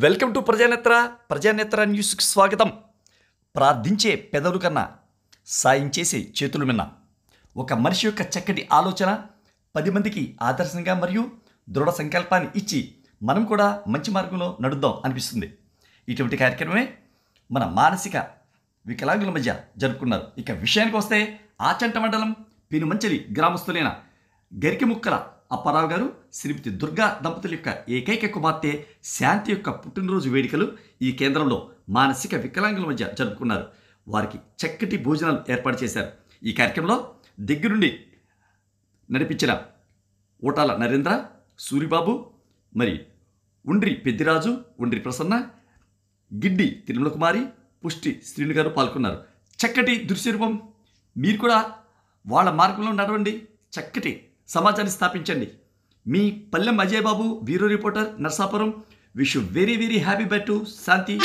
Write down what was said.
Welcome to ప్రజానేత్ర న్యూస్కి స్వాగతం. ప్రార్థించే పెదవులు కన్నా సాయం చేసే చేతులు మిన్న. ఒక మనిషి యొక్క చక్కటి ఆలోచన 10 మందికి ఆదర్శంగా మరియు దృఢ సంకల్పాన్ని ఇచ్చి మనం కూడా మంచి మార్గంలో నడుద్దాం అనిపిస్తుంది. ఇటువంటి కార్యక్రమమే మన మానసిక వికలాంగుల మధ్య జరుపుకున్నారు. ఇక విషయానికి వస్తే ఆచంట మండలం పెనుమంచలి గ్రామస్తులైన గరికిముక్కల అప్పారావు గారు శ్రీమతి దుర్గా దంపతుల యొక్క ఏకైక కుమార్తె శాంతి యొక్క పుట్టినరోజు వేడుకలు ఈ కేంద్రంలో మానసిక వికలాంగుల మధ్య జరుపుకున్నారు. వారికి చక్కటి భోజనాలు ఏర్పాటు చేశారు. ఈ కార్యక్రమంలో దగ్గరుండి నడిపించిన ఓటాల నరేంద్ర, సూరిబాబు, మరి ఉండ్రి పెద్దిరాజు, ఉండ్రి ప్రసన్న, గిడ్డి తిరుమల కుమారి, పుష్టి శ్రీను గారు పాల్గొన్నారు. చక్కటి దృశ్యరూపం. మీరు కూడా వాళ్ళ మార్గంలో నడవండి, చక్కటి సమాజాన్ని స్థాపించండి. మీ Pallem Ajay Babu, bureau reporter, Narsapuram. Wish you very very happy birthday to Shanti.